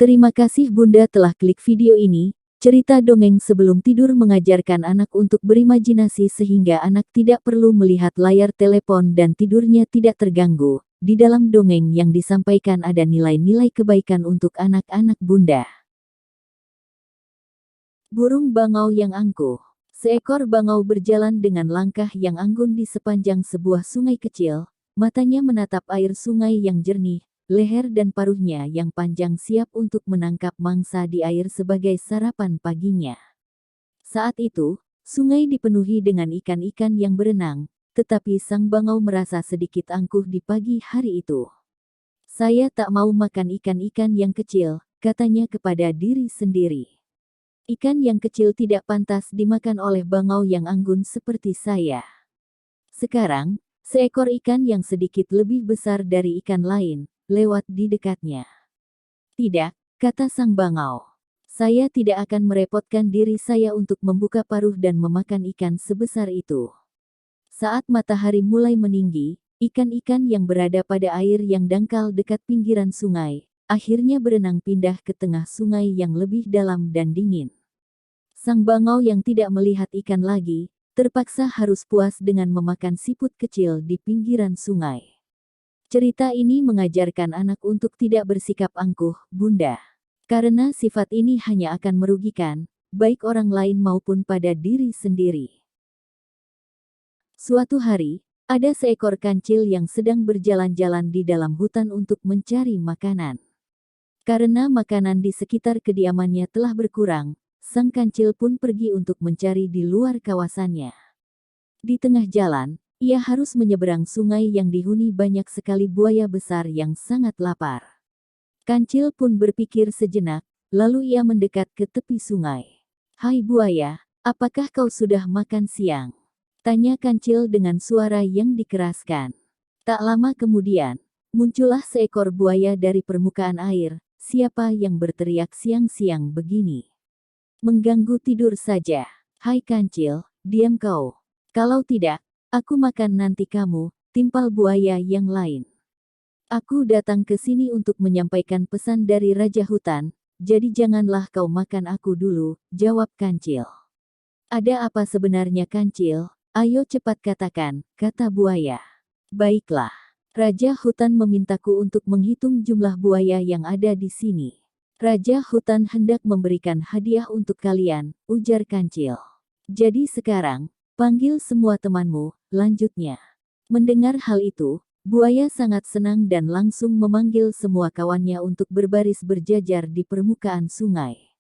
Terima kasih Bunda telah klik video ini. Cerita dongeng sebelum tidur mengajarkan anak untuk berimajinasi sehingga anak tidak perlu melihat layar telepon dan tidurnya tidak terganggu. Di dalam dongeng yang disampaikan ada nilai-nilai kebaikan untuk anak-anak Bunda. Burung bangau yang angkuh. Seekor bangau berjalan dengan langkah yang anggun di sepanjang sebuah sungai kecil. Matanya menatap air sungai yang jernih. Leher dan paruhnya yang panjang siap untuk menangkap mangsa di air sebagai sarapan paginya. Saat itu, sungai dipenuhi dengan ikan-ikan yang berenang, tetapi sang bangau merasa sedikit angkuh di pagi hari itu. "Saya tak mau makan ikan-ikan yang kecil," katanya kepada diri sendiri. "Ikan yang kecil tidak pantas dimakan oleh bangau yang anggun seperti saya." Sekarang, seekor ikan yang sedikit lebih besar dari ikan lain lewat di dekatnya. "Tidak," kata sang bangau. "Saya tidak akan merepotkan diri saya untuk membuka paruh dan memakan ikan sebesar itu." Saat matahari mulai meninggi, ikan-ikan yang berada pada air yang dangkal dekat pinggiran sungai, akhirnya berenang pindah ke tengah sungai yang lebih dalam dan dingin. Sang bangau yang tidak melihat ikan lagi, terpaksa harus puas dengan memakan siput kecil di pinggiran sungai. Cerita ini mengajarkan anak untuk tidak bersikap angkuh, Bunda. Karena sifat ini hanya akan merugikan, baik orang lain maupun pada diri sendiri. Suatu hari, ada seekor kancil yang sedang berjalan-jalan di dalam hutan untuk mencari makanan. Karena makanan di sekitar kediamannya telah berkurang, sang kancil pun pergi untuk mencari di luar kawasannya. Di tengah jalan, ia harus menyeberang sungai yang dihuni banyak sekali buaya besar yang sangat lapar. Kancil pun berpikir sejenak, lalu ia mendekat ke tepi sungai. "Hai buaya, apakah kau sudah makan siang?" tanya kancil dengan suara yang dikeraskan. Tak lama kemudian, muncullah seekor buaya dari permukaan air. "Siapa yang berteriak siang-siang begini? Mengganggu tidur saja. Hai kancil, diam kau. Kalau tidak, aku makan nanti kamu," timpal buaya yang lain. "Aku datang ke sini untuk menyampaikan pesan dari Raja Hutan, jadi janganlah kau makan aku dulu," jawab kancil. "Ada apa sebenarnya kancil? Ayo cepat katakan," kata buaya. "Baiklah, Raja Hutan memintaku untuk menghitung jumlah buaya yang ada di sini." "Raja Hutan hendak memberikan hadiah untuk kalian," ujar kancil. "Jadi sekarang, panggil semua temanmu," lanjutnya. Mendengar hal itu, buaya sangat senang dan langsung memanggil semua kawannya untuk berbaris berjajar di permukaan sungai.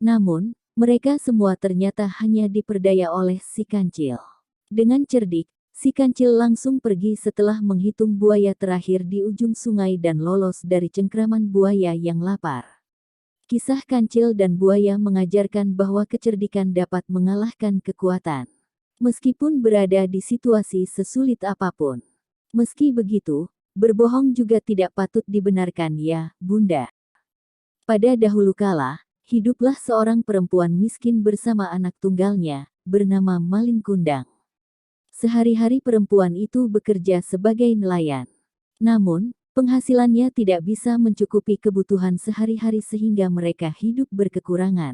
Namun, mereka semua ternyata hanya diperdaya oleh si kancil. Dengan cerdik, si kancil langsung pergi setelah menghitung buaya terakhir di ujung sungai dan lolos dari cengkraman buaya yang lapar. Kisah kancil dan buaya mengajarkan bahwa kecerdikan dapat mengalahkan kekuatan. Meskipun berada di situasi sesulit apapun. Meski begitu, berbohong juga tidak patut dibenarkan ya, Bunda. Pada dahulu kala, hiduplah seorang perempuan miskin bersama anak tunggalnya, bernama Malin Kundang. Sehari-hari perempuan itu bekerja sebagai nelayan. Namun, penghasilannya tidak bisa mencukupi kebutuhan sehari-hari sehingga mereka hidup berkekurangan.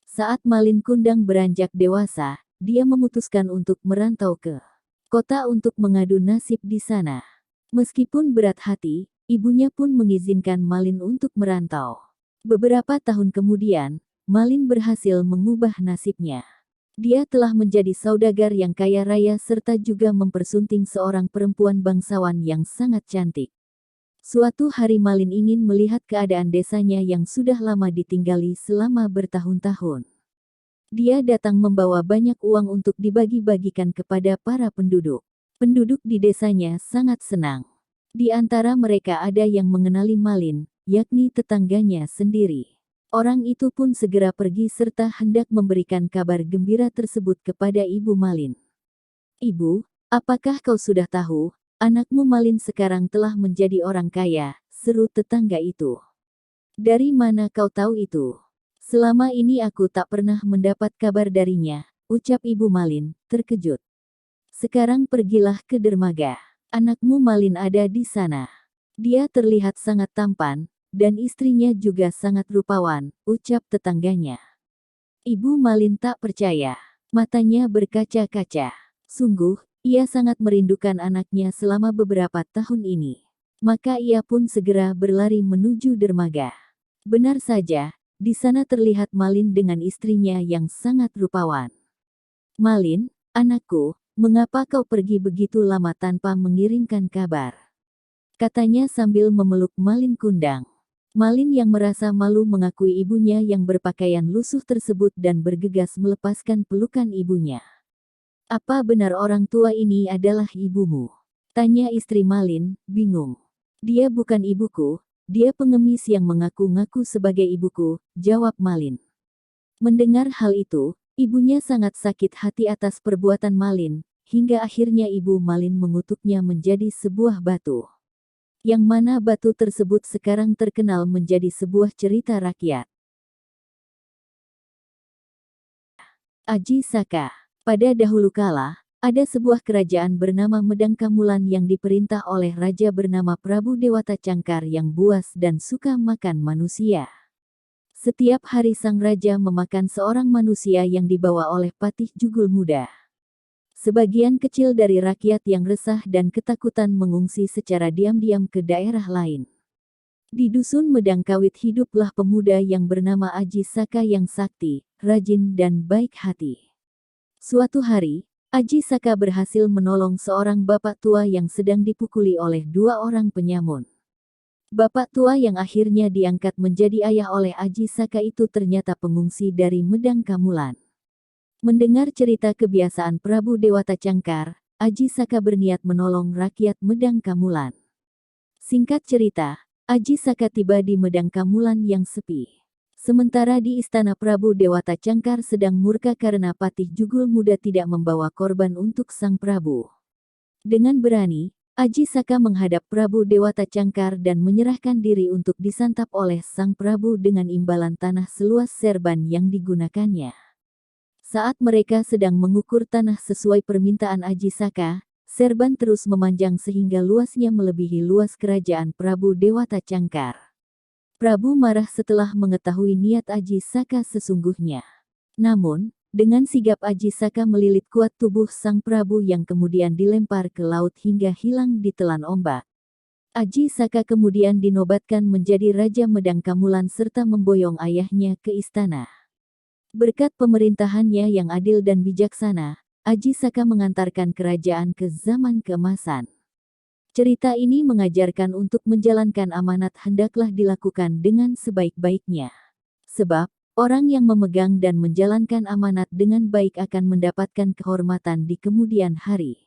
Saat Malin Kundang beranjak dewasa, dia memutuskan untuk merantau ke kota untuk mengadu nasib di sana. Meskipun berat hati, ibunya pun mengizinkan Malin untuk merantau. Beberapa tahun kemudian, Malin berhasil mengubah nasibnya. Dia telah menjadi saudagar yang kaya raya serta juga mempersunting seorang perempuan bangsawan yang sangat cantik. Suatu hari Malin ingin melihat keadaan desanya yang sudah lama ditinggali selama bertahun-tahun. Dia datang membawa banyak uang untuk dibagi-bagikan kepada para penduduk. Penduduk di desanya sangat senang. Di antara mereka ada yang mengenali Malin, yakni tetangganya sendiri. Orang itu pun segera pergi serta hendak memberikan kabar gembira tersebut kepada Ibu Malin. "Ibu, apakah kau sudah tahu, anakmu Malin sekarang telah menjadi orang kaya?" seru tetangga itu. "Dari mana kau tahu itu?" "Selama ini aku tak pernah mendapat kabar darinya," ucap Ibu Malin, terkejut. "Sekarang pergilah ke dermaga. Anakmu Malin ada di sana. Dia terlihat sangat tampan, dan istrinya juga sangat rupawan, ucap tetangganya. Ibu Malin tak percaya. Matanya berkaca-kaca. Sungguh, ia sangat merindukan anaknya selama beberapa tahun ini. Maka ia pun segera berlari menuju dermaga. Benar saja, di sana terlihat Malin dengan istrinya yang sangat rupawan. Malin, anakku, mengapa kau pergi begitu lama tanpa mengirimkan kabar? Katanya sambil memeluk Malin kundang. Malin yang merasa malu mengakui ibunya yang berpakaian lusuh tersebut dan bergegas melepaskan pelukan ibunya. Apa benar orang tua ini adalah ibumu? Tanya istri Malin, bingung. Dia bukan ibuku, dia pengemis yang mengaku-ngaku sebagai ibuku, jawab Malin. Mendengar hal itu, ibunya sangat sakit hati atas perbuatan Malin, hingga akhirnya ibu Malin mengutuknya menjadi sebuah batu. Yang mana batu tersebut sekarang terkenal menjadi sebuah cerita rakyat. Aji Saka. Pada dahulu kala, ada sebuah kerajaan bernama Medang Kamulan yang diperintah oleh raja bernama Prabu Dewata Cangkar yang buas dan suka makan manusia. Setiap hari sang raja memakan seorang manusia yang dibawa oleh Patih Jugul Muda. Sebagian kecil dari rakyat yang resah dan ketakutan mengungsi secara diam-diam ke daerah lain. Di dusun Medang Kawit hiduplah pemuda yang bernama Aji Saka yang sakti, rajin dan baik hati. Suatu hari, Aji Saka berhasil menolong seorang bapak tua yang sedang dipukuli oleh dua orang penyamun. Bapak tua yang akhirnya diangkat menjadi ayah oleh Aji Saka itu ternyata pengungsi dari Medang Kamulan. Mendengar cerita kebiasaan Prabu Dewata Cangkar, Aji Saka berniat menolong rakyat Medang Kamulan. Singkat cerita, Aji Saka tiba di Medang Kamulan yang sepi. Sementara di istana Prabu Dewata Cangkar sedang murka karena Patih Jugul Muda tidak membawa korban untuk sang Prabu. Dengan berani, Aji Saka menghadap Prabu Dewata Cangkar dan menyerahkan diri untuk disantap oleh sang Prabu dengan imbalan tanah seluas serban yang digunakannya. Saat mereka sedang mengukur tanah sesuai permintaan Aji Saka, serban terus memanjang sehingga luasnya melebihi luas kerajaan Prabu Dewata Cangkar. Prabu marah setelah mengetahui niat Aji Saka sesungguhnya. Namun, dengan sigap Aji Saka melilit kuat tubuh sang Prabu yang kemudian dilempar ke laut hingga hilang ditelan ombak. Aji Saka kemudian dinobatkan menjadi Raja Medang Kamulan serta memboyong ayahnya ke istana. Berkat pemerintahannya yang adil dan bijaksana, Aji Saka mengantarkan kerajaan ke zaman keemasan. Cerita ini mengajarkan untuk menjalankan amanat hendaklah dilakukan dengan sebaik-baiknya. Sebab, orang yang memegang dan menjalankan amanat dengan baik akan mendapatkan kehormatan di kemudian hari.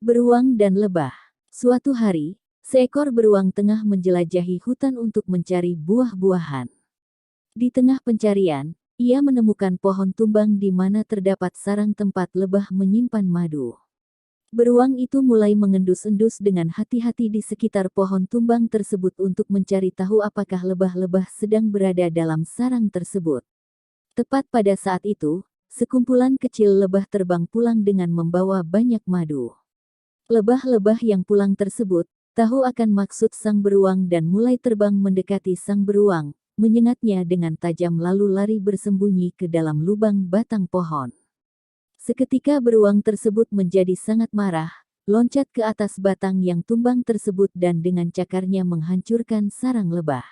Beruang dan lebah. Suatu hari, seekor beruang tengah menjelajahi hutan untuk mencari buah-buahan. Di tengah pencarian, ia menemukan pohon tumbang di mana terdapat sarang tempat lebah menyimpan madu. Beruang itu mulai mengendus-endus dengan hati-hati di sekitar pohon tumbang tersebut untuk mencari tahu apakah lebah-lebah sedang berada dalam sarang tersebut. Tepat pada saat itu, sekumpulan kecil lebah terbang pulang dengan membawa banyak madu. Lebah-lebah yang pulang tersebut tahu akan maksud sang beruang dan mulai terbang mendekati sang beruang, menyengatnya dengan tajam lalu lari bersembunyi ke dalam lubang batang pohon. Seketika beruang tersebut menjadi sangat marah, loncat ke atas batang yang tumbang tersebut dan dengan cakarnya menghancurkan sarang lebah.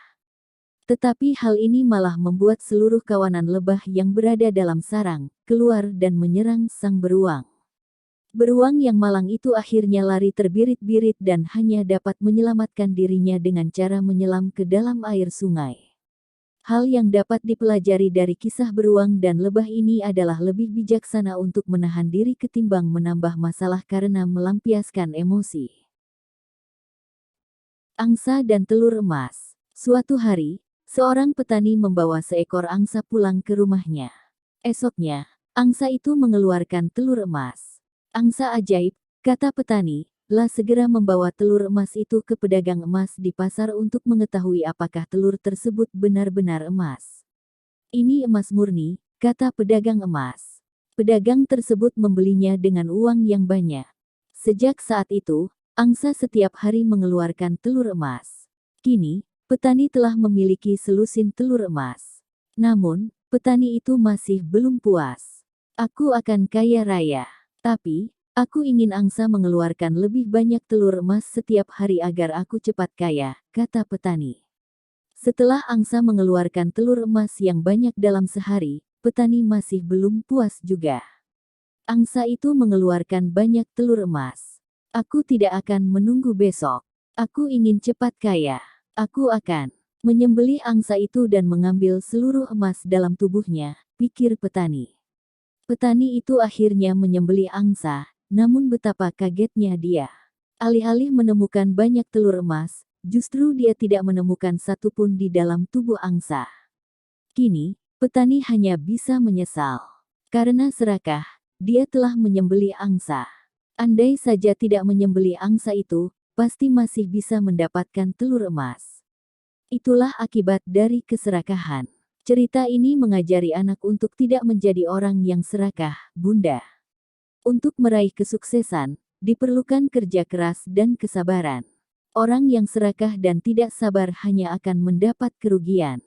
Tetapi hal ini malah membuat seluruh kawanan lebah yang berada dalam sarang, keluar dan menyerang sang beruang. Beruang yang malang itu akhirnya lari terbirit-birit dan hanya dapat menyelamatkan dirinya dengan cara menyelam ke dalam air sungai. Hal yang dapat dipelajari dari kisah beruang dan lebah ini adalah lebih bijaksana untuk menahan diri ketimbang menambah masalah karena melampiaskan emosi. Angsa dan telur emas. Suatu hari, seorang petani membawa seekor angsa pulang ke rumahnya. Esoknya, angsa itu mengeluarkan telur emas. Angsa ajaib, kata petani, lah segera membawa telur emas itu ke pedagang emas di pasar untuk mengetahui apakah telur tersebut benar-benar emas. Ini emas murni, kata pedagang emas. Pedagang tersebut membelinya dengan uang yang banyak. Sejak saat itu, angsa setiap hari mengeluarkan telur emas. Kini, petani telah memiliki selusin telur emas. Namun, petani itu masih belum puas. Aku akan kaya raya. Tapi, aku ingin angsa mengeluarkan lebih banyak telur emas setiap hari agar aku cepat kaya, kata petani. Setelah angsa mengeluarkan telur emas yang banyak dalam sehari, petani masih belum puas juga. Angsa itu mengeluarkan banyak telur emas. Aku tidak akan menunggu besok. Aku ingin cepat kaya. Aku akan menyembelih angsa itu dan mengambil seluruh emas dalam tubuhnya, pikir petani. Petani itu akhirnya menyembelih angsa, namun betapa kagetnya dia. Alih-alih menemukan banyak telur emas, justru dia tidak menemukan satu pun di dalam tubuh angsa. Kini, petani hanya bisa menyesal. Karena serakah, dia telah menyembelih angsa. Andai saja tidak menyembelih angsa itu, pasti masih bisa mendapatkan telur emas. Itulah akibat dari keserakahan. Cerita ini mengajari anak untuk tidak menjadi orang yang serakah, Bunda. Untuk meraih kesuksesan, diperlukan kerja keras dan kesabaran. Orang yang serakah dan tidak sabar hanya akan mendapat kerugian.